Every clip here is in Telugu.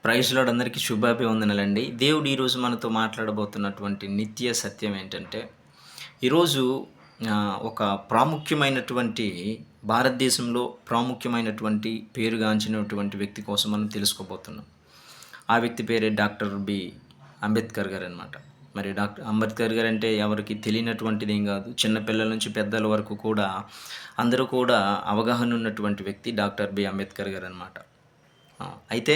ప్రైజ్ లార్డ్ అందరికీ శుభాభివందనలండి. దేవుడు ఈరోజు మనతో మాట్లాడబోతున్నటువంటి నిత్య సత్యం ఏంటంటే, ఈరోజు ఒక ప్రాముఖ్యమైనటువంటి భారతదేశంలో ప్రాముఖ్యమైనటువంటి పేరుగాంచినటువంటి వ్యక్తి కోసం మనం తెలుసుకోబోతున్నాం. ఆ వ్యక్తి పేరే డాక్టర్ అంబేద్కర్ గారనమాట. మరి డాక్టర్ అంబేద్కర్ గారు అంటే ఎవరికి తెలియనటువంటిది ఏం కాదు. చిన్నపిల్లల నుంచి పెద్దల వరకు కూడా అందరూ కూడా అవగాహన ఉన్నటువంటి వ్యక్తి డాక్టర్ అంబేద్కర్ గారు అనమాట. అయితే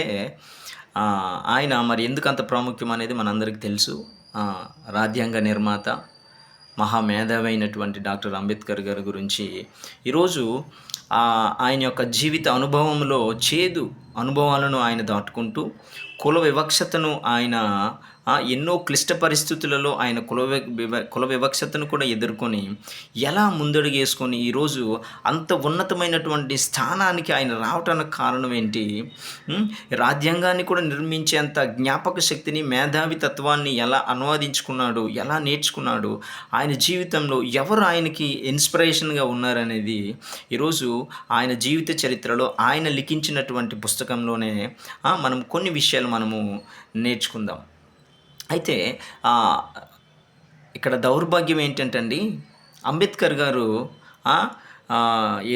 ఆయన మరి ఎందుకు అంత ప్రాముఖ్యం అనేది మనందరికీ తెలుసు. రాజ్యాంగ నిర్మాత, మహామేధావి అయినటువంటి డాక్టర్ అంబేద్కర్ గారి గురించి ఈరోజు ఆయన యొక్క జీవిత అనుభవంలో చేదు అనుభవాలను ఆయన దాటుకుంటూ కుల వివక్షతను ఆయన ఎన్నో క్లిష్ట పరిస్థితులలో ఆయన కుల వివక్షతను కూడా ఎదుర్కొని ఎలా ముందడుగేసుకొని ఈరోజు అంత ఉన్నతమైనటువంటి స్థానానికి ఆయన రావటానికి కారణం ఏంటి? రాజ్యాంగాన్ని కూడా నిర్మించేంత జ్ఞాపక శక్తిని, మేధావి తత్వాన్ని ఎలా అనువాదించుకున్నాడు, ఎలా నేర్చుకున్నాడు, ఆయన జీవితంలో ఎవరు ఆయనకి ఇన్స్పిరేషన్గా ఉన్నారనేది ఈరోజు ఆయన జీవిత చరిత్రలో ఆయన లిఖించినటువంటి పుస్తకంలోనే మనం కొన్ని విషయాలు మనము నేర్చుకుందాం. అయితే ఇక్కడ దౌర్భాగ్యం ఏంటంటే అండి, అంబేద్కర్ గారు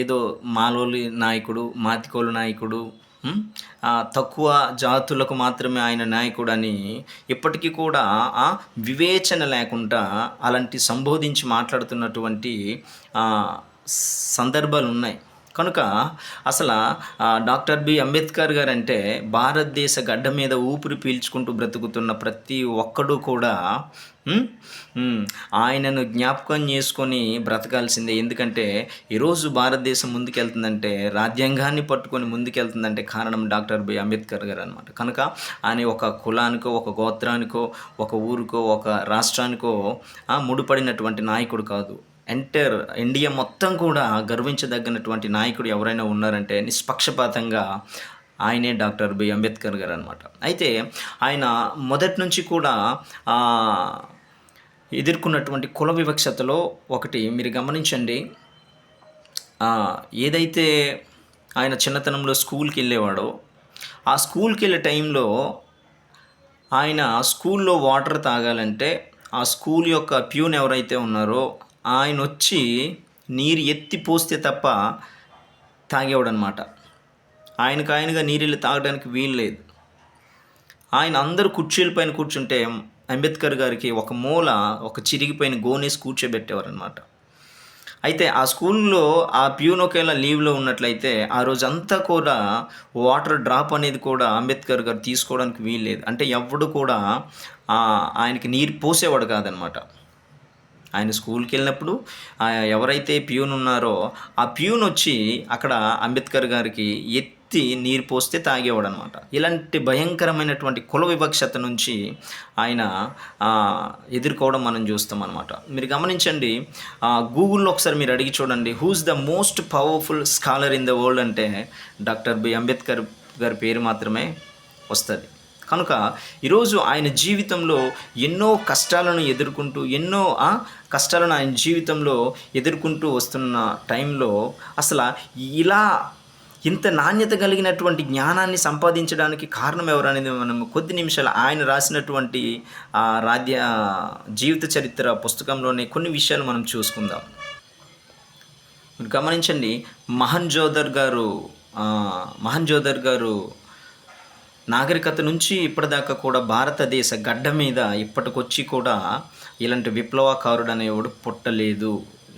ఏదో మాలోలి నాయకుడు, మాతికోలు నాయకుడు, తక్కువ జాతులకు మాత్రమే ఆయన నాయకుడు అని ఇప్పటికీ కూడా వివేచన లేకుండా అలాంటి సంబోధించి మాట్లాడుతున్నటువంటి సందర్భాలు ఉన్నాయి. కనుక అసలు డాక్టర్ అంబేద్కర్ గారు అంటే భారతదేశ గడ్డ మీద ఊపిరి పీల్చుకుంటూ బ్రతుకుతున్న ప్రతి ఒక్కడు కూడా ఆయనను జ్ఞాపకం చేసుకొని బ్రతకాల్సిందే. ఎందుకంటే ఈరోజు భారతదేశం ముందుకెళ్తుందంటే, రాజ్యాంగాన్ని పట్టుకొని ముందుకెళ్తుందంటే కారణం డాక్టర్ అంబేద్కర్ గారు అనమాట. కనుక ఆయన ఒక కులానికో, ఒక గోత్రానికో, ఒక ఊరికో, ఒక రాష్ట్రానికో ముడిపడినటువంటి నాయకుడు కాదు. ఎంటైర్ ఇండియా మొత్తం కూడా గర్వించదగినటువంటి నాయకుడు ఎవరైనా ఉన్నారంటే నిష్పక్షపాతంగా ఆయనే డాక్టర్ అంబేద్కర్ గారు అనమాట. అయితే ఆయన మొదటి నుంచి కూడా ఎదుర్కొన్నటువంటి కుల వివక్షతలో ఒకటి మీరు గమనించండి. ఏదైతే ఆయన చిన్నతనంలో స్కూల్కి వెళ్ళేవాడో, ఆ స్కూల్కి వెళ్ళే టైంలో ఆయన స్కూల్లో వాటర్ తాగాలంటే ఆ స్కూల్ యొక్క ప్యూన్ ఎవరైతే ఉన్నారో ఆయన వచ్చి నీరు ఎత్తి పోస్తే తప్ప తాగేవాడనమాట. ఆయనగా నీళ్ళు తాగడానికి వీలు లేదు. ఆయన అందరూ కుర్చీల పైన కూర్చుంటే అంబేద్కర్ గారికి ఒక మూల ఒక చిరిగిపోయిన గోనేసి కూర్చోబెట్టేవారనమాట. అయితే ఆ స్కూల్లో ఆ ప్యూన్ ఒకేలా లీవ్లో ఉన్నట్లయితే ఆ రోజంతా కూడా వాటర్ డ్రాప్ అనేది కూడా అంబేద్కర్ గారు తీసుకోవడానికి వీలు లేదు. అంటే ఎవడు కూడా ఆయనకి నీరు పోసేవాడు కాదనమాట. ఆయన స్కూల్కి వెళ్ళినప్పుడు ఎవరైతే ప్యూన్ ఉన్నారో ఆ ప్యూన్ వచ్చి అక్కడ అంబేద్కర్ గారికి ఎత్తి నీరు పోస్తే తాగేవాడు అనమాట. ఇలాంటి భయంకరమైనటువంటి కుల వివక్షత నుంచి ఆయన ఎదుర్కోవడం మనం చూస్తాం అనమాట. మీరు గమనించండి, గూగుల్లో ఒకసారి మీరు అడిగి చూడండి, who's the most powerful scholar in the world అంటే డాక్టర్ అంబేద్కర్ గారి పేరు మాత్రమే వస్తుంది. కనుక ఈరోజు ఆయన జీవితంలో ఎన్నో కష్టాలను ఎదుర్కొంటూ కష్టాలను ఆయన జీవితంలో ఎదుర్కొంటూ వస్తున్న టైంలో అసలు ఇలా ఇంత నాణ్యత కలిగినటువంటి జ్ఞానాన్ని సంపాదించడానికి కారణం ఎవరు అనేది మనం కొద్ది నిమిషాలు ఆయన రాసినటువంటి జీవిత చరిత్ర పుస్తకంలోనే కొన్ని విషయాలు మనం చూసుకుందాం. మీరు గమనించండి, మహన్ జోదర్ గారు నాగరికత నుంచి ఇప్పటిదాకా కూడా భారతదేశ గడ్డ మీద ఇప్పటికొచ్చి కూడా ఇలాంటి విప్లవకారుడు అనేవాడు పుట్టలేదు.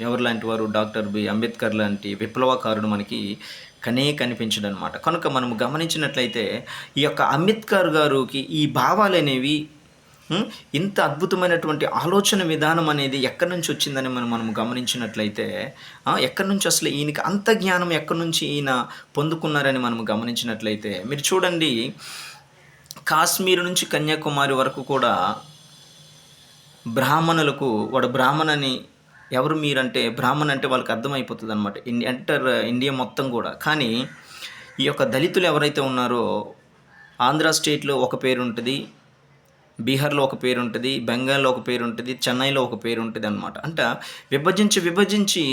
ఎవరు లాంటి వారు? డాక్టర్ అంబేద్కర్ లాంటి విప్లవకారుడు మనకి కనిపించడు అనమాట. కనుక మనము గమనించినట్లయితే ఈ యొక్క అంబేద్కర్ గారికి ఈ భావాలు అనేవి, ఇంత అద్భుతమైనటువంటి ఆలోచన విధానం అనేది ఎక్కడి నుంచి వచ్చిందని మనం గమనించినట్లయితే, ఎక్కడి నుంచి అసలు ఈయనకి అంత జ్ఞానం ఎక్కడి నుంచి ఈయన పొందుకున్నారని మనం గమనించినట్లయితే మీరు చూడండి, కాశ్మీర్ నుంచి కన్యాకుమారి వరకు కూడా బ్రాహ్మణులకు, వాడు బ్రాహ్మణని ఎవరు మీరంటే బ్రాహ్మణ్ అంటే వాళ్ళకి అర్థమైపోతుంది అనమాట, ఇండియా మొత్తం కూడా. కానీ ఈ యొక్క దళితులు ఎవరైతే ఉన్నారో ఆంధ్ర స్టేట్లో ఒక పేరు ఉంటుంది, బీహార్లో ఒక పేరు ఉంటుంది, బెంగాల్లో ఒక పేరు ఉంటుంది, చెన్నైలో ఒక పేరు ఉంటుంది అనమాట. అంటే విభజించి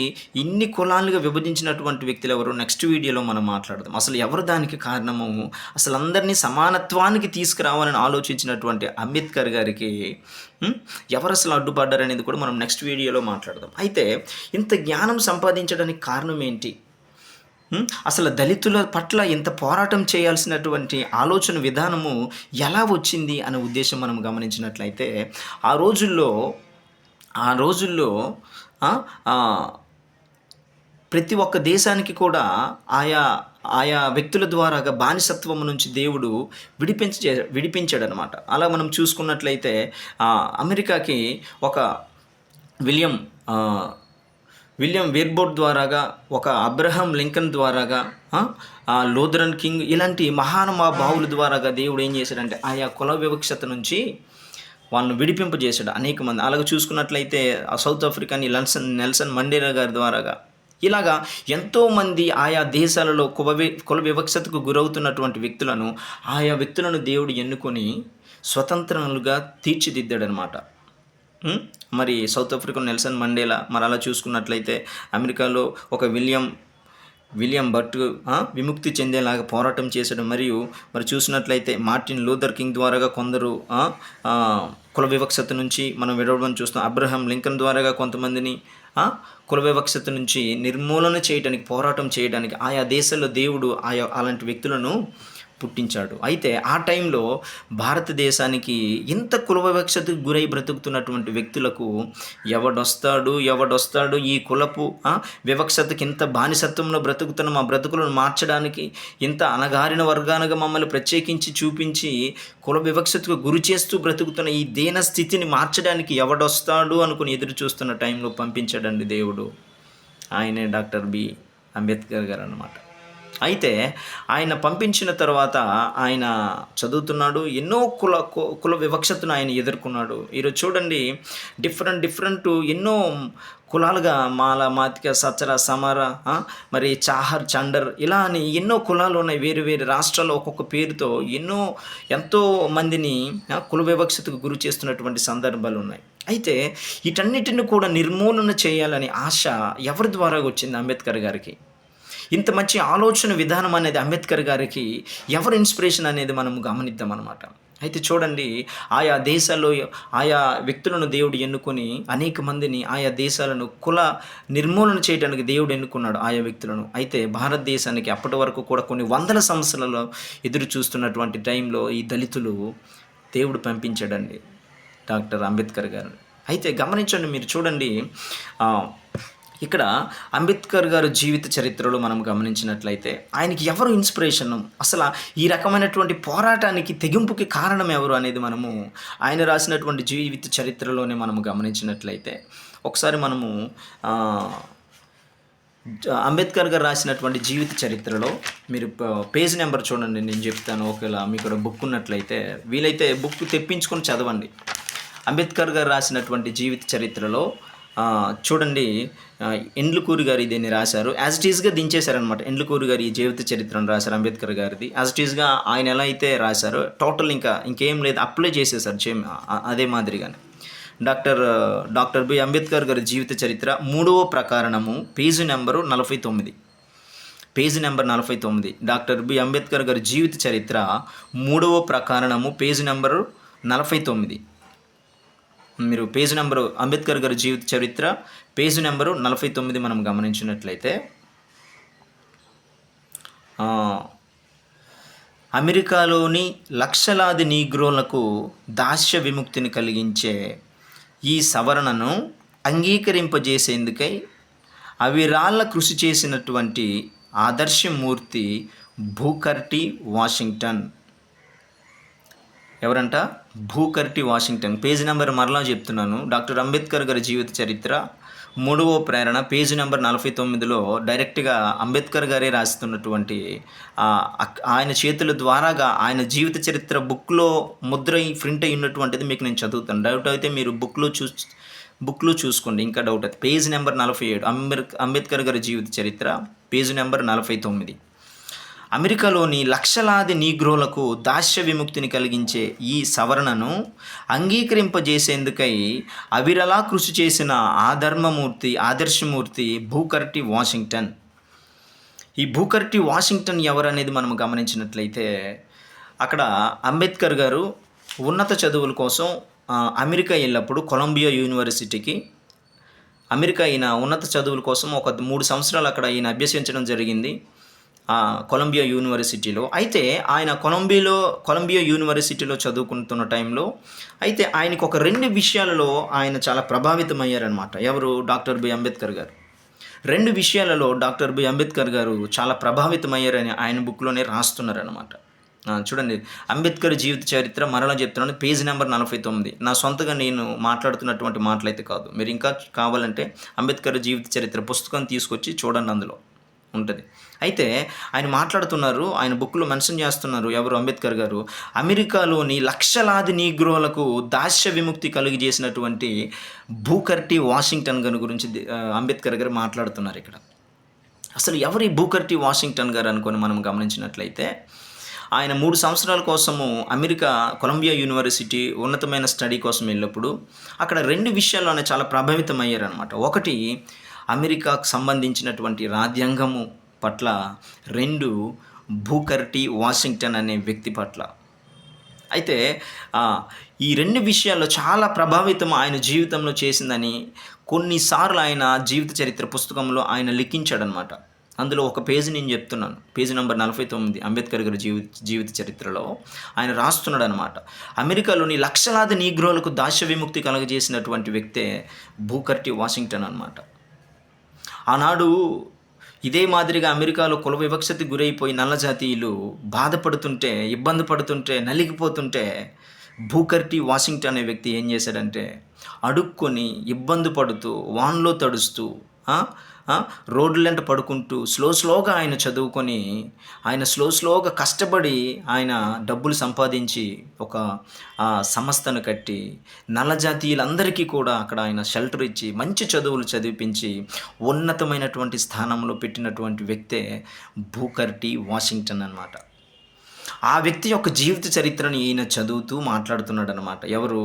ఇన్ని కులాలుగా విభజించినటువంటి వ్యక్తులు ఎవరు, నెక్స్ట్ వీడియోలో మనం మాట్లాడదాం. అసలు ఎవరు దానికి కారణము, అసలు అందరినీ సమానత్వానికి తీసుకురావాలని ఆలోచించినటువంటి అంబేద్కర్ గారికి ఎవరు అసలు అడ్డుపడ్డారనేది కూడా మనం నెక్స్ట్ వీడియోలో మాట్లాడదాం. అయితే ఇంత జ్ఞానం సంపాదించడానికి కారణం ఏంటి, అసలు దళితుల పట్ల ఇంత పోరాటం చేయాల్సినటువంటి ఆలోచన విధానము ఎలా వచ్చింది అనే ఉద్దేశం మనం గమనించినట్లయితే, ఆ రోజుల్లో ప్రతి ఒక్క దేశానికి కూడా ఆయా ఆయా వ్యక్తుల ద్వారాగా బానిసత్వం నుంచి దేవుడు విడిపించాడనమాట. అలా మనం చూసుకున్నట్లయితే అమెరికాకి ఒక విలియం వేర్బోర్డ్ ద్వారాగా, ఒక అబ్రహం లింకన్ ద్వారాగా, లూథరన్ కింగ్, ఇలాంటి మహానుభావుల ద్వారాగా దేవుడు ఏం చేశాడంటే ఆయా కుల వివక్షత నుంచి వాళ్ళను విడిపింపజేశాడు అనేక మంది. అలాగ చూసుకున్నట్లయితే సౌత్ ఆఫ్రికాని నెల్సన్ మండేలా గారి ద్వారాగా, ఇలాగా ఎంతోమంది ఆయా దేశాలలో కుల వివక్షతకు గురవుతున్నటువంటి వ్యక్తులను, ఆయా వ్యక్తులను దేవుడు ఎన్నుకొని స్వతంత్రులుగా తీర్చిదిద్దాడనమాట. మరి సౌత్ ఆఫ్రికా నెల్సన్ మండేలా, మరి అలా చూసుకున్నట్లయితే అమెరికాలో ఒక విలియం బట్ విముక్తి చెందేలాగా పోరాటం చేశాడు. మరి చూసినట్లయితే మార్టిన్ లూథర్ కింగ్ ద్వారాగా కొందరు కుల వివక్షత నుంచి మనం విడవడం చూస్తాం. అబ్రహం లింకన్ ద్వారాగా కొంతమందిని కుల వివక్షత నుంచి నిర్మూలన చేయడానికి, పోరాటం చేయడానికి ఆయా దేశాల్లో దేవుడు అలాంటి వ్యక్తులను పుట్టించాడు. అయితే ఆ టైంలో భారతదేశానికి ఇంత కుల వివక్షతకు గురై బ్రతుకుతున్నటువంటి వ్యక్తులకు ఎవడొస్తాడు ఈ కులపు వివక్షతకి, ఇంత బానిసత్వంలో బ్రతుకుతున్న మా బ్రతుకులను మార్చడానికి, ఇంత అణగారిన వర్గానుగా మమ్మల్ని ప్రత్యేకించి చూపించి కుల వివక్షతకు గురి చేస్తూ బ్రతుకుతున్న ఈ దీన స్థితిని మార్చడానికి ఎవడొస్తాడు అనుకుని ఎదురు చూస్తున్న టైంలో పంపించాడండి దేవుడు. ఆయనే డాక్టర్ అంబేద్కర్ గారు అన్నమాట. అయితే ఆయన పంపించిన తర్వాత ఆయన చదువుతున్నాడు, ఎన్నో కుల వివక్షతను ఆయన ఎదుర్కొన్నాడు. ఈరోజు చూడండి, డిఫరెంట్ ఎన్నో కులాలుగా మాల, మాతిక, సచర, సమర, మరి చాహర్, చండర్, ఇలా అని ఎన్నో కులాలు ఉన్నాయి. వేరు రాష్ట్రాల్లో ఒక్కొక్క పేరుతో ఎంతో మందిని కుల వివక్షతకు గురి చేస్తున్నటువంటి సందర్భాలు ఉన్నాయి. అయితే వీటన్నిటిని కూడా నిర్మూలన చేయాలనే ఆశ ఎవరి ద్వారా వచ్చింది అంబేద్కర్ గారికి? ఇంత మంచి ఆలోచన విధానం అనేది అంబేద్కర్ గారికి ఎవరు ఇన్స్పిరేషన్ అనేది మనం గమనిద్దాం అనమాట. అయితే చూడండి, ఆయా దేశాల్లో ఆయా వ్యక్తులను దేవుడు ఎన్నుకొని అనేక మందిని ఆయా దేశాలను కుల నిర్మూలన చేయడానికి దేవుడు ఎన్నుకున్నాడు ఆయా వ్యక్తులను. అయితే భారతదేశానికి అప్పటి వరకు కూడా కొన్ని వందల సంవత్సరాలలో ఎదురు చూస్తున్నటువంటి టైంలో ఈ దళితులు దేవుడు పంపించాడండి డాక్టర్ అంబేద్కర్ గారు. అయితే గమనించండి, మీరు చూడండి, ఇక్కడ అంబేద్కర్ గారు జీవిత చరిత్రలో మనం గమనించినట్లయితే ఆయనకి ఎవరు ఇన్స్పిరేషన్, అసలు ఈ రకమైనటువంటి పోరాటానికి తెగింపుకి కారణం ఎవరు అనేది మనము ఆయన రాసినటువంటి జీవిత చరిత్రలోనే మనము గమనించినట్లయితే, ఒకసారి మనము అంబేద్కర్ గారు రాసినటువంటి జీవిత చరిత్రలో మీరు పేజ్ నెంబర్ చూడండి, నేను చెప్తాను. ఒకవేళ మీకు కూడా బుక్ ఉన్నట్లయితే వీలైతే బుక్ తెప్పించుకొని చదవండి. అంబేద్కర్ గారు రాసినటువంటి జీవిత చరిత్రలో చూడండి, ఎండ్లకూరి గారు దీన్ని రాశారు. యాజ్ ఇట్ ఈస్గా దించేశారనమాట. ఎండ్లకూరి గారు ఈ జీవిత చరిత్రను రాశారు అంబేద్కర్ గారిది. యాజ్ ఇట్ ఈస్గా ఆయన ఎలా అయితే రాశారో టోటల్ ఇంకేం లేదు, అప్లై చేసేసారు సేమ్ అదే మాదిరిగానే. డాక్టర్ అంబేద్కర్ గారి జీవిత చరిత్ర 3వ ప్రకరణము page number 49. Page number 49. Doctor Ambedkar గారి జీవిత చరిత్ర 3వ ప్రకరణము పేజీ నెంబరు 49. మీరు పేజీ నెంబరు అంబేద్కర్ గారి జీవిత చరిత్ర పేజీ నెంబరు 49 మనం గమనించినట్లయితే, అమెరికాలోని లక్షలాది నీగ్రోలకు దాస్య విముక్తిని కలిగించే ఈ సవరణను అంగీకరింపజేసేందుకై అవిరాళ్ళ కృషి చేసినటువంటి ఆదర్శమూర్తి బూకర్ టీ వాషింగ్టన్. ఎవరంట? Booker T Washington. Page number మరలా చెప్తున్నాను. డాక్టర్ అంబేద్కర్ గారి జీవిత చరిత్ర 3వ ప్రేరణ పేజీ నెంబర్ 49లో డైరెక్ట్గా అంబేద్కర్ గారే రాస్తున్నటువంటి ఆయన చేతుల ద్వారాగా ఆయన జీవిత చరిత్ర బుక్లో ముద్ర ప్రింట్ అయి ఉన్నటువంటిది మీకు నేను చదువుతాను. డౌట్ అయితే మీరు బుక్లో చూసుకోండి, ఇంకా డౌట్ అయితే. పేజీ నెంబర్ 47 అంబేద్కర్ గారి జీవిత చరిత్ర పేజీ నెంబర్ 49. అమెరికాలోని లక్షలాది నీగ్రోలకు దాస్య విముక్తిని కలిగించే ఈ సవరణను అంగీకరింపజేసేందుకై అవిరలా కృషి చేసిన ఆదర్శమూర్తి బూకర్ టి వాషింగ్టన్. ఈ బూకర్ టి వాషింగ్టన్ ఎవరనేది మనం గమనించినట్లయితే, అక్కడ అంబేద్కర్ గారు ఉన్నత చదువుల కోసం అమెరికా వెళ్ళినప్పుడు కొలంబియా యూనివర్సిటీకి ఈయన ఉన్నత చదువుల కోసం ఒక 3 సంవత్సరాలు అక్కడ ఈయన అభ్యసించడం జరిగింది కొలంబియా యూనివర్సిటీలో. అయితే ఆయన కొలంబియా యూనివర్సిటీలో చదువుకుంటున్న టైంలో అయితే ఆయనకు ఒక 2 విషయాలలో ఆయన చాలా ప్రభావితమయ్యారనమాట. ఎవరు? డాక్టర్ బి అంబేద్కర్ గారు. 2 విషయాలలో డాక్టర్ బి అంబేద్కర్ గారు చాలా ప్రభావితమయ్యారని ఆయన బుక్లోనే రాస్తున్నారనమాట. చూడండి, అంబేద్కర్ జీవిత చరిత్ర మరలా చెప్తున్నాను, పేజ్ నెంబర్ 49. నా సొంతగా నేను మాట్లాడుతున్నటువంటి మాటలైతే కాదు. మీరు ఇంకా కావాలంటే అంబేద్కర్ జీవిత చరిత్ర పుస్తకం తీసుకొచ్చి చూడండి, అందులో ఉంటుంది. అయితే ఆయన మాట్లాడుతున్నారు, ఆయన బుక్లో మెన్షన్ చేస్తున్నారు, ఎవరు? అంబేద్కర్ గారు అమెరికాలోని లక్షలాది నీగ్రోలకు దాస్య విముక్తి కలిగజేసినటువంటి బూకర్ టి వాషింగ్టన్ గారి గురించి అంబేద్కర్ గారు మాట్లాడుతున్నారు ఇక్కడ. అసలు ఎవరు ఈ బూకర్ టి వాషింగ్టన్ గారు అనుకొని మనం గమనించినట్లయితే, ఆయన 3 సంవత్సరాల కోసము కొలంబియా యూనివర్సిటీ ఉన్నతమైన స్టడీ కోసం వెళ్ళినప్పుడు అక్కడ 2 విషయాల్లోనే చాలా ప్రభావితం అయ్యారనమాట. ఒకటి, అమెరికాకు సంబంధించినటువంటి రాజ్యాంగము పట్ల. 2, బూకర్ టి వాషింగ్టన్ అనే వ్యక్తి పట్ల. అయితే ఈ 2 విషయాల్లో చాలా ప్రభావితం ఆయన జీవితంలో చేసిందని కొన్నిసార్లు ఆయన జీవిత చరిత్ర పుస్తకంలో ఆయన లిఖించాడనమాట. అందులో ఒక పేజీ నేను చెప్తున్నాను, పేజీ నెంబర్ 49 అంబేద్కర్ గారి జీవిత చరిత్రలో ఆయన రాస్తున్నాడు అనమాట. అమెరికాలోని లక్షలాది నీగ్రోలకు దాస్య విముక్తి కలగజేసినటువంటి వ్యక్తే బూకర్ టి వాషింగ్టన్ అనమాట. ఆనాడు ఇదే మాదిరిగా అమెరికాలో కుల వివక్షతకి గురైపోయి నల్ల జాతీయులు బాధపడుతుంటే, ఇబ్బంది పడుతుంటే, నలిగిపోతుంటే బూకర్ టి వాషింగ్టన్ అనే వ్యక్తి ఏం చేశాడంటే, అడుక్కొని ఇబ్బంది పడుతూ వాన్లో తడుస్తూ రోడ్లంట పడుకుంటూ స్లోగా ఆయన చదువుకొని, ఆయన స్లోగా కష్టపడి ఆయన డబ్బులు సంపాదించి ఒక సంస్థను కట్టి నల్ల జాతీయులందరికీ కూడా అక్కడ ఆయన షెల్టర్ ఇచ్చి మంచి చదువులు చదివించి ఉన్నతమైనటువంటి స్థానంలో పెట్టినటువంటి వ్యక్తే బూకర్ టి వాషింగ్టన్ అన్నమాట. ఆ వ్యక్తి యొక్క జీవిత చరిత్రని ఈయన చదువుతూ మాట్లాడుతున్నాడు అనమాట. ఎవరు?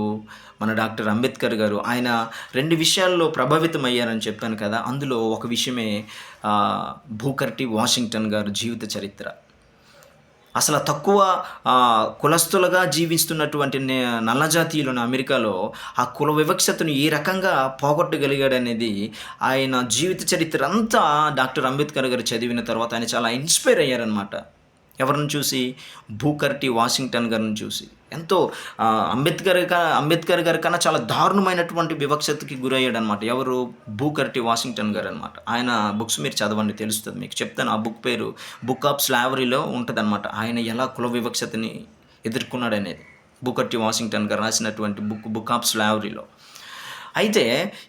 మన డాక్టర్ అంబేద్కర్ గారు. ఆయన 2 విషయాల్లో ప్రభావితం అయ్యారని చెప్పాను కదా, అందులో ఒక విషయమే బూకర్ టి వాషింగ్టన్ గారు జీవిత చరిత్ర. అసలు తక్కువ కులస్తులుగా జీవిస్తున్నటువంటి నల్లజాతీయులను అమెరికాలో ఆ కుల వివక్షతను ఏ రకంగా పోగొట్టగలిగాడనేది ఆయన జీవిత చరిత్ర అంతా డాక్టర్ అంబేద్కర్ గారు చదివిన తర్వాత ఆయన చాలా ఇన్స్పైర్ అయ్యారనమాట. ఎవరిని చూసి? బూకర్ టి వాషింగ్టన్ గారిని చూసి. ఎంతో అంబేద్కర్ గారి కన్నా చాలా దారుణమైనటువంటి వివక్షతకి గురయ్యాడు అనమాట. ఎవరు? బూకర్ టి వాషింగ్టన్ గారు అనమాట. ఆయన బుక్స్ మీరు చదవండి, తెలుస్తుంది మీకు. చెప్తాను, ఆ బుక్ పేరు బుక్ ఆఫ్ స్లావరీలో ఉంటుంది అనమాట. ఆయన ఎలా కుల వివక్షతని ఎదుర్కొన్నాడు అనేది బూకర్ టి వాషింగ్టన్ గారు రాసినటువంటి బుక్ ఆఫ్ స్లావరీలో. అయితే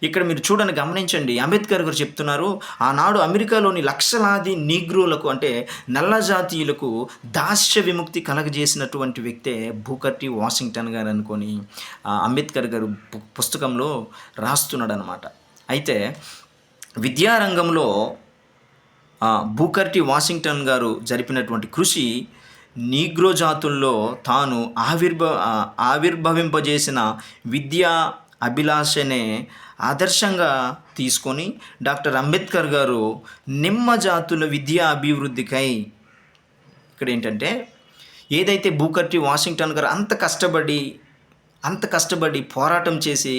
ఇక్కడ మీరు చూడండి, గమనించండి, అంబేద్కర్ గారు చెప్తున్నారు, ఆనాడు అమెరికాలోని లక్షలాది నీగ్రోలకు అంటే నల్ల జాతీయులకు దాస్య విముక్తి కలగజేసినటువంటి వ్యక్తే బూకర్ టి వాషింగ్టన్ గారు అనుకొని అంబేద్కర్ గారు పుస్తకంలో రాస్తున్నాడు అనమాట. అయితే విద్యారంగంలో బూకర్ టి వాషింగ్టన్ గారు జరిపినటువంటి కృషి నీగ్రో జాతుల్లో తాను ఆవిర్భవింపజేసిన విద్యా అభిలాషనే ఆదర్శంగా తీసుకొని డాక్టర్ అంబేద్కర్ గారు నిమ్మ జాతుల విద్యా అభివృద్ధికై, ఇక్కడ ఏంటంటే ఏదైతే బూకర్ టి వాషింగ్టన్ గారు అంత కష్టపడి పోరాటం చేసి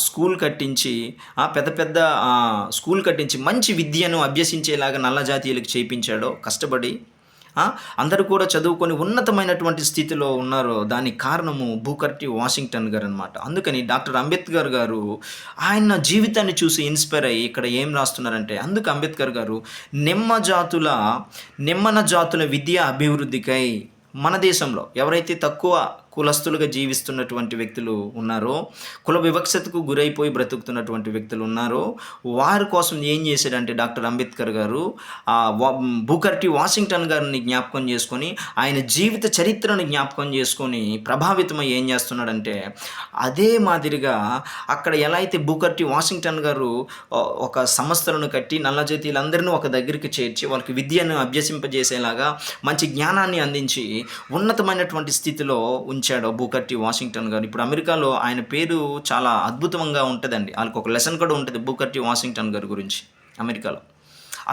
స్కూల్ కట్టించి పెద్ద స్కూల్ కట్టించి మంచి విద్యను అభ్యసించేలాగా నల్ల జాతీయులకు చేయించాడో, కష్టపడి అందరూ కూడా చదువుకొని ఉన్నతమైనటువంటి స్థితిలో ఉన్నారు, దానికి కారణము బూకర్ టి వాషింగ్టన్ గారు అనమాట. అందుకని డాక్టర్ అంబేద్కర్ గారు ఆయన జీవితాన్ని చూసి ఇన్స్పైర్ అయ్యి ఇక్కడ ఏం రాస్తున్నారంటే, అందుకు అంబేద్కర్ గారు నిమ్మన జాతుల విద్యా అభివృద్ధికై మన దేశంలో ఎవరైతే తక్కువ కులస్తులుగా జీవిస్తున్నటువంటి వ్యక్తులు ఉన్నారో, కుల వివక్షతకు గురైపోయి బ్రతుకుతున్నటువంటి వ్యక్తులు ఉన్నారో, వారి కోసం ఏం చేశాడంటే డాక్టర్ అంబేద్కర్ గారు బూకర్ టీ వాషింగ్టన్ గారిని జ్ఞాపకం చేసుకొని, ఆయన జీవిత చరిత్రను జ్ఞాపకం చేసుకొని ప్రభావితమై ఏం చేస్తున్నాడంటే, అదే మాదిరిగా అక్కడ ఎలా అయితే బూకర్ టీ వాషింగ్టన్ గారు ఒక సంస్థలను కట్టి నల్లజాతీయులందరినీ ఒక దగ్గరికి చేర్చి వాళ్ళకి విద్యను అభ్యసింపజేసేలాగా మంచి జ్ఞానాన్ని అందించి ఉన్నతమైనటువంటి స్థితిలో ఉంచాడు బూకర్ టీ వాషింగ్టన్ గారు. ఇప్పుడు అమెరికాలో ఆయన పేరు చాలా అద్భుతంగా ఉంటుందండి. వాళ్ళకి ఒక లెసన్ కూడా ఉంటుంది బూకర్ టీ వాషింగ్టన్ గారి గురించి. అమెరికాలో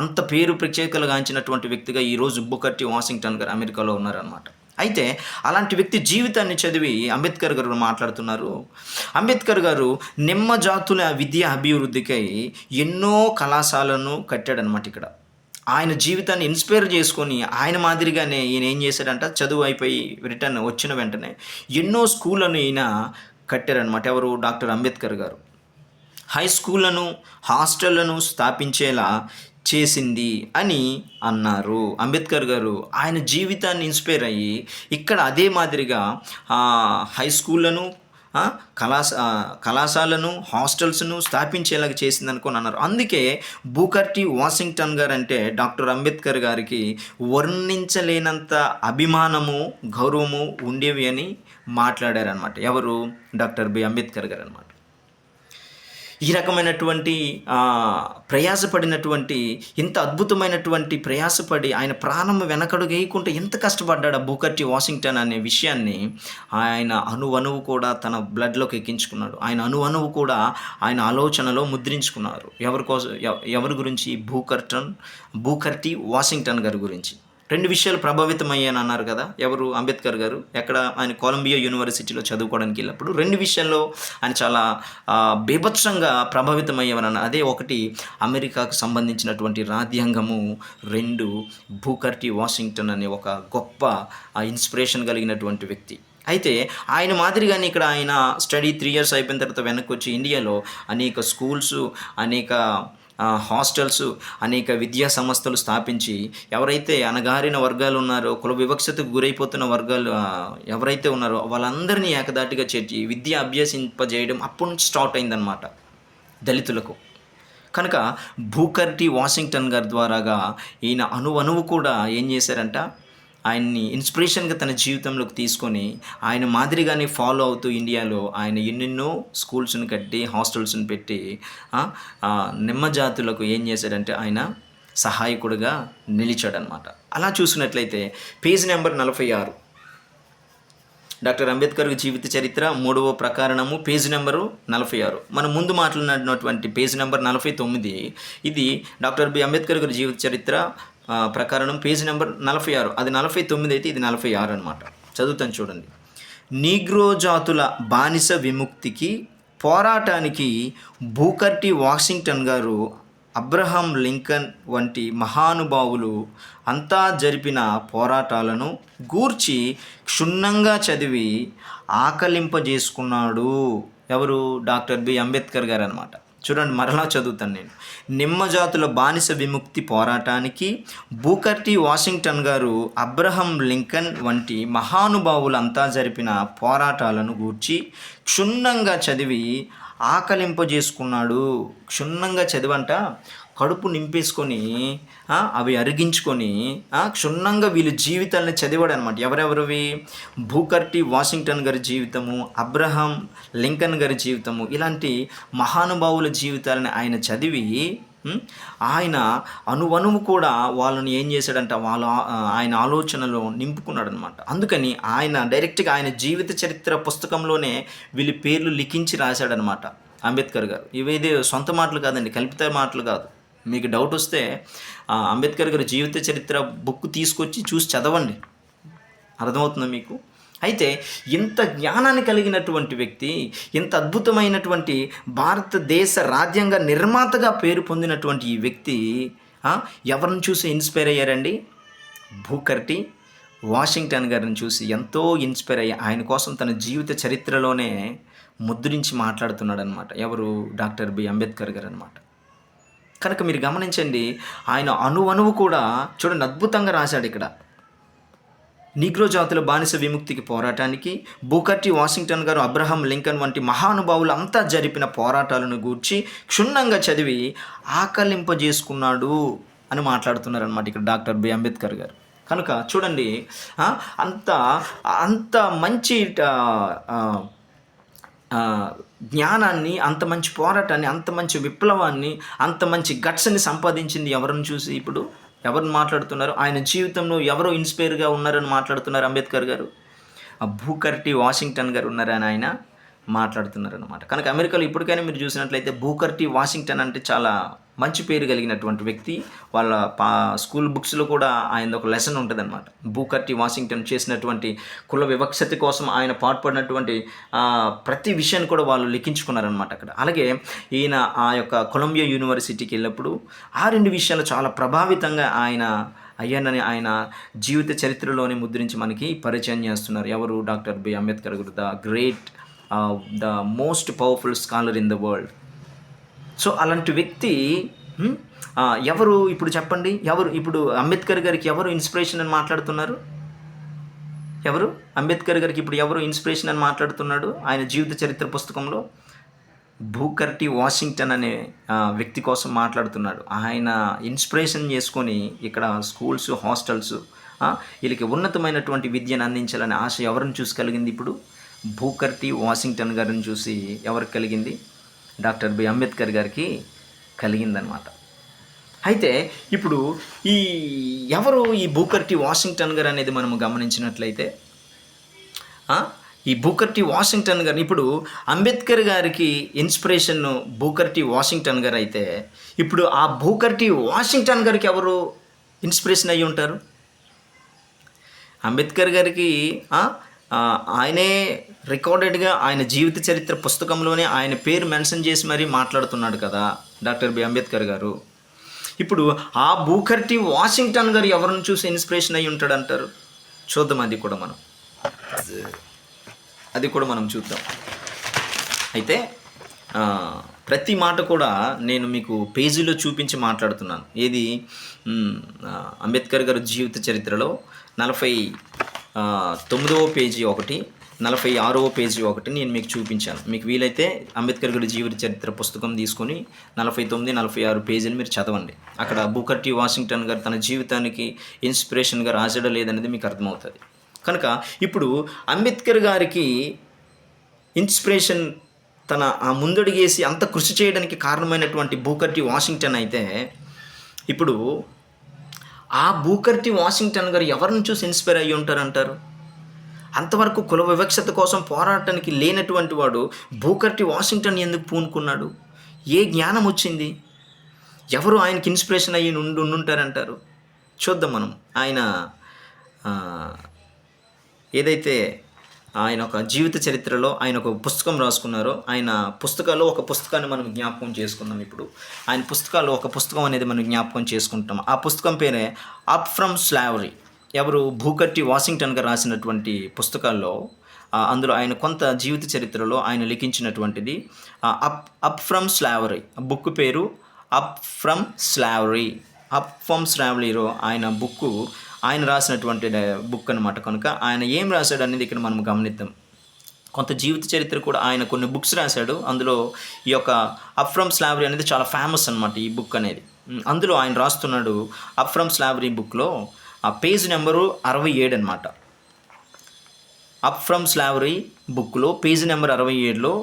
అంత పేరు ప్రత్యేకలుగాంచినటువంటి వ్యక్తిగా ఈరోజు బూకర్ టీ వాషింగ్టన్ గారు అమెరికాలో ఉన్నారనమాట. అయితే అలాంటి వ్యక్తి జీవితాన్ని చదివి అంబేద్కర్ గారు మాట్లాడుతున్నారు. అంబేద్కర్ గారు నిమ్మ జాతుల విద్య అభివృద్ధికై ఎన్నో కళాశాలను కట్టాడనమాట. ఇక్కడ ఆయన జీవితాన్ని ఇన్స్పైర్ చేసుకొని ఆయన మాదిరిగానే ఈయన ఏం చేశాడంట, చదువు అయిపోయి రిటర్న్ వచ్చిన వెంటనే ఎన్నో స్కూళ్ళను ఈయన కట్టారనమాట. ఎవరు? డాక్టర్ అంబేద్కర్ గారు. హై స్కూళ్ళను, హాస్టళ్లను స్థాపించేలా చేసింది అని అన్నారు. అంబేద్కర్ గారు ఆయన జీవితాన్ని ఇన్స్పైర్ అయ్యి ఇక్కడ అదే మాదిరిగా హై స్కూళ్ళను, కళాశాలను, హాస్టల్స్ను స్థాపించేలాగా చేసింది అనుకొని అన్నారు. అందుకే బూకర్ టీ వాషింగ్టన్ గారు అంటే డాక్టర్ అంబేద్కర్ గారికి వర్ణించలేనంత అభిమానము, గౌరవము ఉండేవి అని మాట్లాడారనమాట. ఎవరు? డాక్టర్ అంబేద్కర్ గారు అనమాట. ఈ రకమైనటువంటి ప్రయాసపడినటువంటి, ఇంత అద్భుతమైనటువంటి ప్రయాసపడి ఆయన ప్రాణం వెనకడుగేయకుండా ఎంత కష్టపడ్డాడు బూకర్ టీ వాషింగ్టన్ అనే విషయాన్ని ఆయన అణువణువు కూడా తన బ్లడ్లోకి ఎక్కించుకున్నాడు. ఆయన అణువణువు కూడా ఆయన ఆలోచనలో ముద్రించుకున్నారు. ఎవరి గురించి? బూకర్ టీ వాషింగ్టన్ గారి గురించి. 2 విషయాలు ప్రభావితమయ్యాను అన్నారు కదా. ఎవరు? అంబేద్కర్ గారు. ఎక్కడ? ఆయన కొలంబియా యూనివర్సిటీలో చదువుకోవడానికి వెళ్ళినప్పుడు 2 విషయాల్లో ఆయన చాలా బీభత్సంగా ప్రభావితమయ్యేవారన్న. అదే ఒకటి అమెరికాకు సంబంధించినటువంటి రాజ్యాంగము, 2 బూకర్ టీ వాషింగ్టన్ అనే ఒక గొప్ప ఇన్స్పిరేషన్ కలిగినటువంటి వ్యక్తి. అయితే ఆయన మాదిరిగానే ఇక్కడ ఆయన స్టడీ 3 years అయిపోయిన తర్వాత వెనక్కి వచ్చి ఇండియాలో అనేక స్కూల్స్, అనేక హాస్టల్స్, అనేక విద్యా సంస్థలు స్థాపించి ఎవరైతే అణగారిన వర్గాలు ఉన్నారో, కుల వివక్షతకు గురైపోతున్న వర్గాలు ఎవరైతే ఉన్నారో వాళ్ళందరినీ ఏకదాటిగా చేర్చి విద్య అభ్యసింపజేయడం అప్పటి నుంచి స్టార్ట్ అయిందనమాట దళితులకు. కనుక బూకర్ టీ వాషింగ్టన్ గారి ద్వారాగా ఈయన అణువణువు కూడా ఏం చేశారంట, ఆయన్ని ఇన్స్పిరేషన్గా తన జీవితంలోకి తీసుకొని ఆయన మాదిరిగానే ఫాలో అవుతూ ఇండియాలో ఆయన ఎన్నెన్నో స్కూల్స్ని కట్టి, హాస్టల్స్ని పెట్టి నిమ్మ జాతులకు ఏం చేశాడంటే ఆయన సహాయకుడిగా నిలిచాడనమాట. అలా చూసినట్లయితే పేజ్ నెంబర్ 46 డాక్టర్ అంబేద్కర్ జీవిత చరిత్ర 3వ ప్రకరణము పేజ్ నెంబరు 46. మనం ముందు మాట్లాడినటువంటి పేజ్ నెంబర్ 49 ఇది డాక్టర్ అంబేద్కర్ గారి జీవిత చరిత్ర ప్రకరణం పేజ్ నెంబర్ 46. అది 49 అయితే ఇది 46 అనమాట. చదువుతాను చూడండి. నీగ్రో జాతుల బానిస విముక్తికి పోరాటానికి బూకర్ టీ వాషింగ్టన్ గారు, అబ్రహాం లింకన్ వంటి మహానుభావులు అంతా జరిపిన పోరాటాలను గూర్చి క్షుణ్ణంగా చదివి ఆకలింపజేసుకున్నాడు. ఎవరు? డాక్టర్ అంబేద్కర్ గారు అనమాట. చూడండి, మరలా చదువుతాను నేను. నిమ్మజాతుల బానిస విముక్తి పోరాటానికి బూకర్ టీ వాషింగ్టన్ గారు, అబ్రహం లింకన్ వంటి మహానుభావులంతా జరిపిన పోరాటాలను గూర్చి క్షుణ్ణంగా చదివి ఆకలింపజేసుకున్నాడు. క్షుణ్ణంగా చదివంట కడుపు నింపేసుకొని అవి అరిగించుకొని క్షుణ్ణంగా వీళ్ళ జీవితాలను చదివాడు అనమాట. ఎవరెవరివి? బూకర్ టీ వాషింగ్టన్ గారి జీవితము, అబ్రహాం లింకన్ గారి జీవితము, ఇలాంటి మహానుభావుల జీవితాలను ఆయన చదివి ఆయన అణువణువు కూడా వాళ్ళని ఏం చేశాడంట, ఆయన ఆలోచనలో నింపుకున్నాడు అనమాట. అందుకని ఆయన డైరెక్ట్గా ఆయన జీవిత చరిత్ర పుస్తకంలోనే వీళ్ళ పేర్లు లిఖించి రాశాడనమాట అంబేద్కర్ గారు. ఇవేది సొంత మాటలు కాదండి, కల్పిత మాటలు కాదు. మీకు డౌట్ వస్తే అంబేద్కర్ గారి జీవిత చరిత్ర బుక్ తీసుకొచ్చి చూసి చదవండి, అర్థమవుతుందా మీకు. అయితే ఇంత జ్ఞానాన్ని కలిగినటువంటి వ్యక్తి, ఇంత అద్భుతమైనటువంటి భారతదేశ రాజ్యాంగ నిర్మాతగా పేరు పొందినటువంటి ఈ వ్యక్తి ఎవరిని చూసి ఇన్స్పైర్ అయ్యారండి? బూకర్ టీ వాషింగ్టన్ గారిని చూసి ఎంతో ఇన్స్పైర్ అయ్యి ఆయన కోసం తన జీవిత చరిత్రలోనే ముద్రించి మాట్లాడుతున్నాడు అనమాట. ఎవరు? డాక్టర్ అంబేద్కర్ గారు అనమాట. కనుక మీరు గమనించండి, ఆయన అణువణువు కూడా చూడండి అద్భుతంగా రాశాడు ఇక్కడ. నీగ్రో జాతుల బానిస విముక్తికి పోరాటానికి బూకర్ టీ వాషింగ్టన్ గారు, అబ్రహం లింకన్ వంటి మహానుభావులు అంతా జరిపిన పోరాటాలను గూర్చి క్షుణ్ణంగా చదివి ఆకలింపజేసుకున్నాడు అని మాట్లాడుతున్నారనమాట ఇక్కడ డాక్టర్ బి అంబేద్కర్ గారు. కనుక చూడండి, అంత అంత మంచి జ్ఞానాన్ని, అంత మంచి పోరాటాన్ని, అంత మంచి విప్లవాన్ని, అంత మంచి గట్స్ని సంపాదించింది ఎవరిని చూసి ఇప్పుడు ఎవరిని మాట్లాడుతున్నారు? ఆయన జీవితంలో ఎవరో ఇన్స్పైర్గా ఉన్నారని మాట్లాడుతున్నారు అంబేద్కర్ గారు? బూకర్ టీ వాషింగ్టన్ గారు ఉన్నారని ఆయన మాట్లాడుతున్నారనమాట. కనుక అమెరికాలో ఇప్పటికైనా మీరు చూసినట్లయితే బూకర్ టీ వాషింగ్టన్ అంటే చాలా మంచి పేరు కలిగినటువంటి వ్యక్తి. వాళ్ళ స్కూల్ బుక్స్లో కూడా ఆయన ఒక లెసన్ ఉంటుంది అనమాట. బూకర్ టీ వాషింగ్టన్ చేసినటువంటి కుల వివక్షత కోసం ఆయన పాటుపడినటువంటి ప్రతి విషయాన్ని కూడా వాళ్ళు లిఖించుకున్నారనమాట అక్కడ. అలాగే ఈయన ఆ యొక్క కొలంబియా యూనివర్సిటీకి వెళ్ళినప్పుడు ఆ రెండు విషయాలు చాలా ప్రభావితంగా ఆయన అయ్యానని ఆయన జీవిత చరిత్రలోనే ముద్రించి మనకి పరిచయం చేస్తున్నారు. ఎవరు? డాక్టర్ బి అంబేద్కర్ గారు, the most powerful scholar in the world. So అలాంటి వ్యక్తి ఎవరు ఇప్పుడు చెప్పండి? ఎవరు ఇప్పుడు అంబేద్కర్ గారికి ఎవరు ఇన్స్పిరేషన్ అని మాట్లాడుతున్నారు? ఎవరు అంబేద్కర్ గారికి ఇప్పుడు ఎవరు ఇన్స్పిరేషన్ అని మాట్లాడుతున్నాడు ఆయన జీవిత చరిత్ర పుస్తకంలో? బూకర్ టీ వాషింగ్టన్ అనే వ్యక్తి కోసం మాట్లాడుతున్నాడు. ఆయన ఇన్స్పిరేషన్ చేసుకొని ఇక్కడ స్కూల్స్, హాస్టల్స్, వీళ్ళకి ఉన్నతమైనటువంటి విద్యను అందించాలనే ఆశ ఎవరిని చూసి కలిగింది? ఇప్పుడు బూకర్ టీ వాషింగ్టన్ గారిని చూసి ఎవరికి కలిగింది? డాక్టర్ బి అంబేద్కర్ గారికి కలిగిందనమాట. అయితే ఇప్పుడు ఎవరు ఈ బూకర్ టీ వాషింగ్టన్ గారు అనేది మనం గమనించినట్లయితే, ఈ బూకర్ టీ వాషింగ్టన్ గారు, ఇప్పుడు అంబేద్కర్ గారికి ఇన్స్పిరేషన్ బూకర్ టీ వాషింగ్టన్ గారు అయితే, ఇప్పుడు ఆ బూకర్ టీ వాషింగ్టన్ గారికి ఎవరు ఇన్స్పిరేషన్ అయ్యి ఉంటారు? అంబేద్కర్ గారికి ఆయనే రికార్డెడ్గా ఆయన జీవిత చరిత్ర పుస్తకంలోనే ఆయన పేరు మెన్షన్ చేసి మరీ మాట్లాడుతున్నాడు కదా డాక్టర్ బి అంబేద్కర్ గారు. ఇప్పుడు ఆ బూకర్ టీ వాషింగ్టన్ గారు ఎవరిని చూసి ఇన్స్పిరేషన్ అయ్యి ఉంటాడు అంటారు? చూద్దాం, అది కూడా మనం చూద్దాం. అయితే ప్రతి మాట కూడా నేను మీకు పేజీలో చూపించి మాట్లాడుతున్నాను. ఏది? అంబేద్కర్ గారు జీవిత చరిత్రలో 49వ పేజీ ఒకటి, 46వ పేజీ ఒకటి నేను మీకు చూపించాను. మీకు వీలైతే అంబేద్కర్ గారి జీవిత చరిత్ర పుస్తకం తీసుకొని 49, 46 పేజీలు మీరు చదవండి. అక్కడ బూకర్ టీ వాషింగ్టన్ గారు తన జీవితానికి ఇన్స్పిరేషన్గా రాసాడో లేదనేది మీకు అర్థమవుతుంది. కనుక ఇప్పుడు అంబేద్కర్ గారికి ఇన్స్పిరేషన్ తన ముందడుగేసి అంత కృషి చేయడానికి కారణమైనటువంటి బూకర్ టీ వాషింగ్టన్ అయితే, ఇప్పుడు ఆ బూకర్ టీ వాషింగ్టన్ గారు ఎవరిని చూసి ఇన్స్పైర్ అయ్యి ఉంటారంటారు? అంతవరకు కుల వివక్షత కోసం పోరాటానికి లేనటువంటి వాడు బూకర్ టీ వాషింగ్టన్ ఎందుకు పూనుకున్నాడు? ఏ జ్ఞానం వచ్చింది? ఎవరు ఆయనకి ఇన్స్పిరేషన్ అయ్యి ఉండుంటారంటారు? చూద్దాం మనం. ఆయన ఏదైతే ఆయన ఒక జీవిత చరిత్రలో ఆయన ఒక పుస్తకం రాసుకున్నారో, ఆయన పుస్తకాల్లో ఒక పుస్తకాన్ని మనం జ్ఞాపకం చేసుకుందాం. ఇప్పుడు ఆయన పుస్తకాల్లో ఒక పుస్తకం అనేది మనం జ్ఞాపకం చేసుకుంటాం. ఆ పుస్తకం పేరే అప్ ఫ్రమ్ స్లావరీ. ఎవరు? బూకర్ టీ వాషింగ్టన్ గారు రాసినటువంటి పుస్తకాల్లో అందులో ఆయన కొంత జీవిత చరిత్రలో ఆయన లిఖించినటువంటిది అప్ ఫ్రమ్ స్లావరీ. బుక్ పేరు up from slavery. Up from స్లావరీలో ఆయన రాసినటువంటి బుక్ అనమాట. కనుక ఆయన ఏం రాశాడు అనేది ఇక్కడ మనం గమనిద్దాం. కొంత జీవిత చరిత్ర కూడా ఆయన కొన్ని బుక్స్ రాశాడు. అందులో ఈ యొక్క అప్ ఫ్రమ్ స్లావరీ అనేది చాలా ఫేమస్ అనమాట, ఈ బుక్ అనేది. అందులో ఆయన రాస్తున్నాడు అప్ ఫ్రమ్ స్లావరీ బుక్లో పేజ్ నెంబరు 67 అనమాట. అప్ ఫ్రమ్ స్లావరీ బుక్లో పేజ్ నెంబర్ 67లో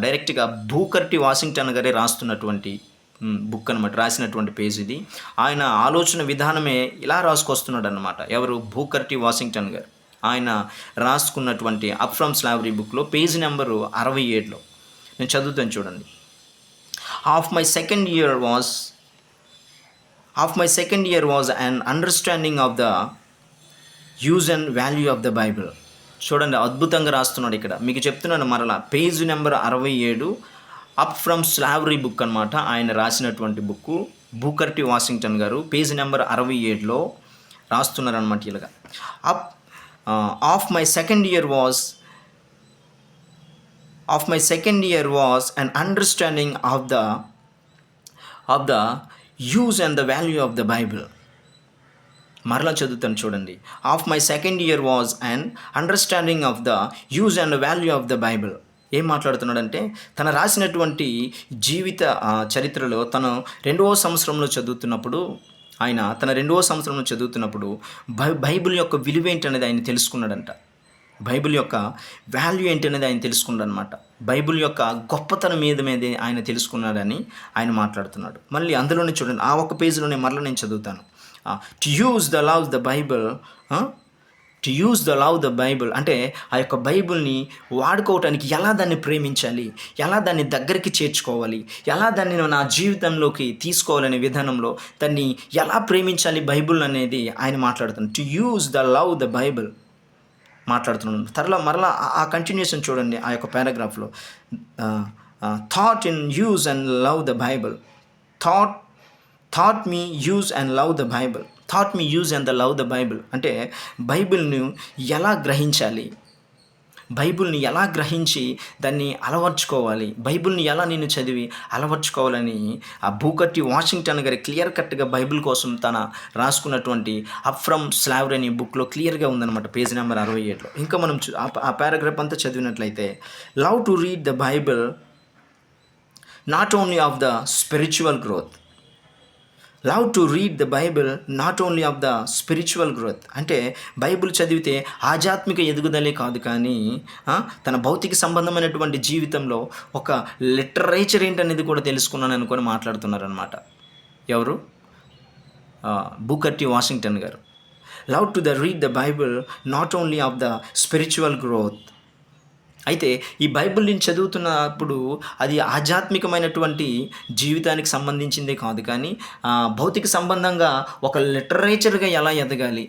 డైరెక్ట్గా బూకర్ టీ వాషింగ్టన్ గారే రాస్తున్నటువంటి బుక్ అనమాట, రాసినటువంటి పేజ్ ఇది. ఆయన ఆలోచన విధానమే ఇలా రాసుకొస్తున్నాడు అనమాట. ఎవరు? బూకర్ టీ వాషింగ్టన్ గారు. ఆయన రాసుకున్నటువంటి అప్ ఫ్రమ్ స్లావరీ బుక్లో పేజ్ నెంబరు 67లో నేను చదువుతాను చూడండి. Of my second year was an understanding of the use and value of the Bible. చూడండి, అద్భుతంగా రాస్తున్నాడు ఇక్కడ. మీకు చెప్తున్నాను మరలా, page number 67 up from slavery book అనమాట. ఆయన రాసినటువంటి బుక్ బూకర్ టీ వాషింగ్టన్ గారు పేజ్ నెంబర్ 67లో రాస్తున్నారనమాట. ఇలాగా of my second year was an understanding of the use and the value of the Bible. మరలా చదువుతాను చూడండి. Of my second year was and understanding of the use and value of the Bible. ఏం మాట్లాడుతున్నాడంటే తన రాసినటువంటి జీవిత చరిత్రలో తను 2వ సంవత్సరంలో చదువుతున్నప్పుడు తన 2వ సంవత్సరంలో చదువుతున్నప్పుడు బైబిల్ యొక్క విలువ ఏంటనేది ఆయన తెలుసుకున్నాడంట. బైబిల్ యొక్క వాల్యూ ఏంటనేది ఆయన తెలుసుకున్నాడనమాట. బైబిల్ యొక్క గొప్పతనం మీదే ఆయన తెలుసుకున్నాడని ఆయన మాట్లాడుతున్నాడు. మళ్ళీ అందులోనే చూడండి, ఆ ఒక్క పేజీలోనే మరలా నేను చదువుతాను. To use the love the Bible, to use the love the Bible అంటే ఆ యొక్క బైబిల్ని వాడుకోవటానికి ఎలా దాన్ని ప్రేమించాలి, ఎలా దాన్ని దగ్గరికి చేర్చుకోవాలి, ఎలా దాన్ని నా జీవితంలోకి తీసుకోవాలనే విధానంలో దాన్ని ఎలా ప్రేమించాలి బైబిల్ అనేది ఆయన మాట్లాడుతున్నాడు. To use the love the Bible మాట్లాడుతున్నాను. మరలా ఆ కంటిన్యూషన్ చూడండి, ఆ యొక్క పారాగ్రాఫ్లో taught in use and love the Bible, taught me use and love the Bible, taught me use and the love the Bible అంటే బైబిల్ని ఎలా గ్రహించాలి, బైబిల్ని ఎలా గ్రహించి దాన్ని అలవర్చుకోవాలి, బైబిల్ని ఎలా నేను చదివి అలవర్చుకోవాలని ఆ బూకర్ వాషింగ్టన్ గారి క్లియర్ కట్గా బైబిల్ కోసం తన రాసుకున్నటువంటి అప్ ఫ్రమ్ స్లావరీ అనే బుక్లో క్లియర్గా ఉందన్నమాట, పేజ్ నెంబర్ 67లో. ఇంకా మనం ఆ పారాగ్రాఫ్ అంతా చదివినట్లయితే, love to read the Bible not only of the spiritual growth, love to read the Bible not only of the spiritual growth అంటే బైబిల్ చదివితే ఆధ్యాత్మిక ఎదుగుదలే కాదు, కానీ తన భౌతిక సంబంధమైనటువంటి జీవితంలో ఒక లిటరేచర్ ఏంటనేది కూడా తెలుసుకున్నాను అనుకొని మాట్లాడుతున్నారనమాట. ఎవరు? బూకర్ టి వాషింగ్టన్ గారు. Love to read the Bible not only of the spiritual growth. అయితే ఈ బైబిల్ని చదువుతున్నప్పుడు అది ఆధ్యాత్మికమైనటువంటి జీవితానికి సంబంధించిందే కాదు, కానీ భౌతిక సంబంధంగా ఒక లిటరేచర్గా ఎలా ఎదగాలి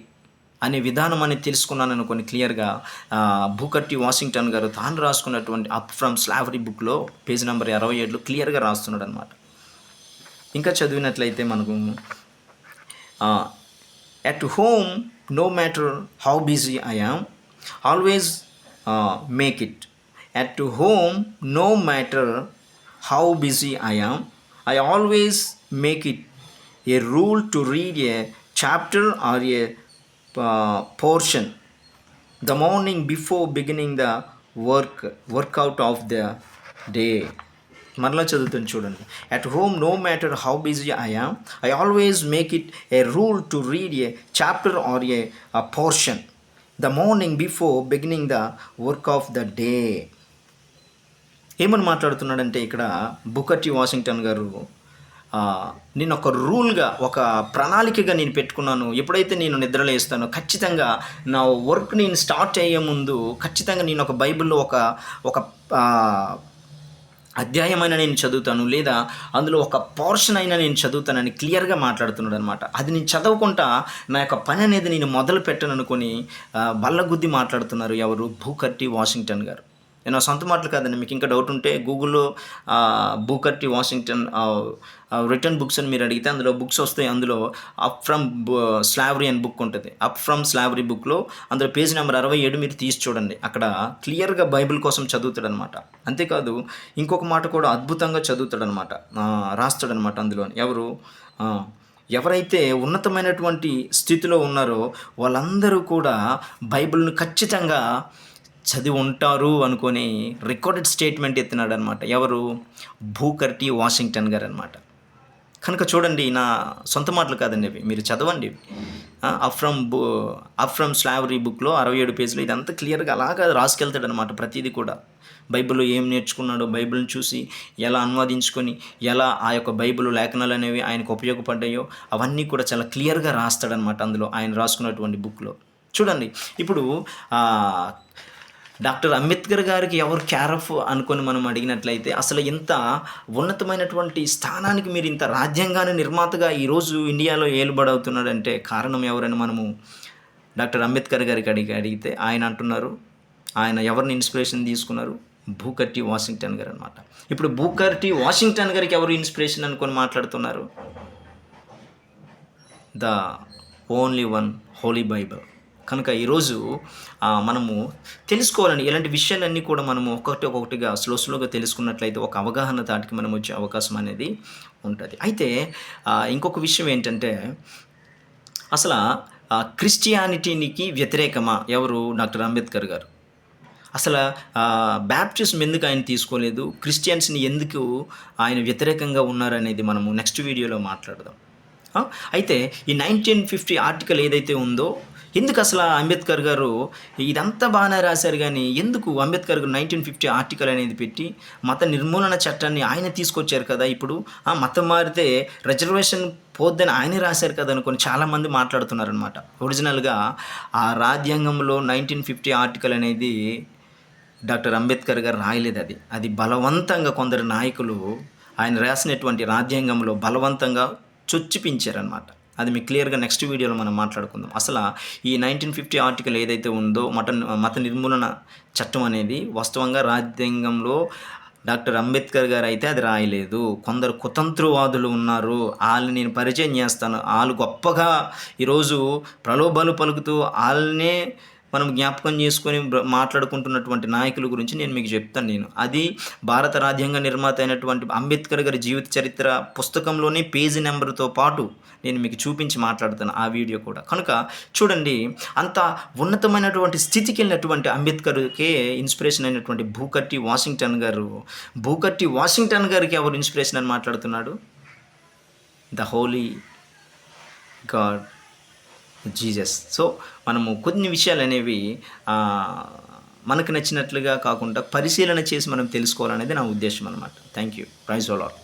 అనే విధానం అనేది తెలుసుకున్నాను అనుకొని క్లియర్గా బూకర్ టి వాషింగ్టన్ గారు తాను రాసుకున్నటువంటి అప్ ఫ్రమ్ స్లావరీ బుక్లో పేజ్ నెంబర్ 67లో క్లియర్గా రాస్తున్నాడు అనమాట. ఇంకా చదివినట్లయితే మనకు at home no matter how busy I am always make it. At home, no matter how busy I am, I always make it a rule to read a chapter or a portion the morning before beginning the workout of the day. మరలా చదువుతాను చూడండి. At home, no matter how busy I am, I always make it a rule to read a chapter or a portion the morning before beginning the work of the day. ఏమని మాట్లాడుతున్నాడంటే ఇక్కడ బూకర్ టి వాషింగ్టన్ గారు, నేను ఒక రూల్గా ఒక ప్రణాళికగా నేను పెట్టుకున్నాను. ఎప్పుడైతే నేను నిద్రలేస్తానో ఖచ్చితంగా నా వర్క్ నేను స్టార్ట్ అయ్యే ముందు ఖచ్చితంగా నేను ఒక బైబిల్లో ఒక అధ్యాయమైనా నేను చదువుతాను, లేదా అందులో ఒక పోర్షన్ అయినా నేను చదువుతానని క్లియర్గా మాట్లాడుతున్నాడు అనమాట. అది నేను చదవకుండా నా యొక్క పని అనేది నేను మొదలు పెట్టను అనుకొని బల్లగుద్ది మాట్లాడుతున్నారు ఎవరు? బూకర్ టి వాషింగ్టన్ గారు. నేను సొంత మాటలు కాదండి, మీకు ఇంకా డౌట్ ఉంటే గూగుల్లో Booker T Washington return books అని మీరు అడిగితే అందులో బుక్స్ వస్తాయి. అందులో అప్ ఫ్రమ్ స్లావరీ అని బుక్ ఉంటుంది. అప్ ఫ్రమ్ స్లావరీ బుక్లో అందులో పేజ్ నెంబర్ 67 మీరు తీసి చూడండి. అక్కడ క్లియర్గా బైబిల్ కోసం చదువుతాడనమాట. అంతేకాదు ఇంకొక మాట కూడా అద్భుతంగా చదువుతాడనమాట, రాస్తాడనమాట అందులో. ఎవరైతే ఉన్నతమైనటువంటి స్థితిలో ఉన్నారో వాళ్ళందరూ కూడా బైబిల్ను ఖచ్చితంగా చదివి ఉంటారు అనుకొని రికార్డెడ్ స్టేట్మెంట్ ఎత్తినాడు అనమాట. ఎవరు? బూకర్ టి వాషింగ్టన్ గారు అనమాట. కనుక చూడండి, నా సొంత మాటలు కాదండి అవి, మీరు చదవండి. అప్ ఫ్రమ్ స్లావరీ బుక్లో 67 పేజీలు ఇదంతా క్లియర్గా అలాగా రాసుకెళ్తాడనమాట. ప్రతిదీ కూడా బైబిల్లో ఏం నేర్చుకున్నాడో, బైబిల్ని చూసి ఎలా అనువాదించుకొని ఎలా ఆ యొక్క బైబిల్ లేఖనాలు అనేవి ఆయనకు ఉపయోగపడ్డాయో అవన్నీ కూడా చాలా క్లియర్గా రాస్తాడనమాట అందులో ఆయన రాసుకున్నటువంటి బుక్లో. చూడండి, ఇప్పుడు డాక్టర్ అంబేద్కర్ గారికి ఎవరు క్యారఫ్ అనుకొని మనం అడిగినట్లయితే అసలు ఇంత ఉన్నతమైనటువంటి స్థానానికి మీరు ఇంత రాజ్యాంగాన్ని నిర్మాతగా ఈరోజు ఇండియాలో ఏలుబడవుతున్నాడంటే కారణం ఎవరని మనము డాక్టర్ అంబేద్కర్ గారికి అడిగితే ఆయన అంటున్నారు, ఆయన ఎవరిని ఇన్స్పిరేషన్ తీసుకున్నారు? బూకర్ టి వాషింగ్టన్ గారు అనమాట. ఇప్పుడు బూకర్ టి వాషింగ్టన్ గారికి ఎవరు ఇన్స్పిరేషన్ అనుకొని మాట్లాడుతున్నారు? The only one Holi Bible. కనుక ఈరోజు మనము తెలుసుకోవాలని ఇలాంటి విషయాలన్నీ కూడా మనము ఒక్కొక్కటిగా స్లోగా తెలుసుకున్నట్లయితే ఒక అవగాహన తాటికి మనం వచ్చే అవకాశం అనేది ఉంటుంది. అయితే ఇంకొక విషయం ఏంటంటే అసలు క్రిస్టియానిటీకి వ్యతిరేకమా ఎవరు? డాక్టర్ అంబేద్కర్ గారు. అసలు బ్యాప్టిజం ఎందుకు ఆయన తీసుకోలేదు? క్రిస్టియన్స్‌ని ఎందుకు ఆయన వ్యతిరేకంగా ఉన్నారనేది మనము నెక్స్ట్ వీడియోలో మాట్లాడదాం. అయితే ఈ 1950 ఆర్టికల్ ఏదైతే ఉందో, ఎందుకు అసలు అంబేద్కర్ గారు ఇదంతా బాగానే రాశారు కానీ, ఎందుకు అంబేద్కర్ గారు 1950 ఆర్టికల్ అనేది పెట్టి మత నిర్మూలన చట్టాన్ని ఆయన తీసుకొచ్చారు కదా! ఇప్పుడు మతం మారితే రిజర్వేషన్ పోద్దని ఆయనే రాశారు కదా అనుకొని చాలామంది మాట్లాడుతున్నారనమాట. ఒరిజినల్‌గా ఆ రాజ్యాంగంలో 1950 ఆర్టికల్ అనేది డాక్టర్ అంబేద్కర్ గారు రాయలేదు అది. అది బలవంతంగా కొందరు నాయకులు ఆయన రాసినటువంటి రాజ్యాంగంలో బలవంతంగా చొచ్చుపించారనమాట. అది మీకు క్లియర్‌గా నెక్స్ట్ వీడియోలో మనం మాట్లాడుకుందాం. అసలు ఈ 1950 ఆర్టికల్ ఏదైతే ఉందో మత నిర్మూలన చట్టం అనేది వాస్తవంగా రాజ్యాంగంలో డాక్టర్ అంబేద్కర్ గారు అయితే అది రాయలేదు. కొందరు కుతంత్రవాదులు ఉన్నారు. ఆళ్ళని నేను పరిచయం చేస్తాను. ఆళ్ళు గొప్పగా ఈరోజు ప్రలోభాలు పలుకుతూ ఆళ్ళనే మనం జ్ఞాపకం చేసుకొని మాట్లాడుకుంటున్నటువంటి నాయకుల గురించి నేను మీకు చెప్తాను. అది భారత రాజ్యాంగ నిర్మాత అయినటువంటి అంబేద్కర్ గారి జీవిత చరిత్ర పుస్తకంలోనే పేజీ నెంబర్తో పాటు నేను మీకు చూపించి మాట్లాడుతాను ఆ వీడియో కూడా. కనుక చూడండి, అంత ఉన్నతమైనటువంటి స్థితికి వెళ్ళినటువంటి అంబేద్కర్కే ఇన్స్పిరేషన్ అయినటువంటి బూకర్టీ వాషింగ్టన్ గారికి ఎవరు ఇన్స్పిరేషన్ అని మాట్లాడుతున్నాడు? The Holi God Jesus. So మనము కొన్ని విషయాలు అనేవి మనకు నచ్చినట్లుగా కాకుండా పరిశీలన చేసి మనం తెలుసుకోవాలనేది నా ఉద్దేశం అనమాట. Thank you. Praise the lord.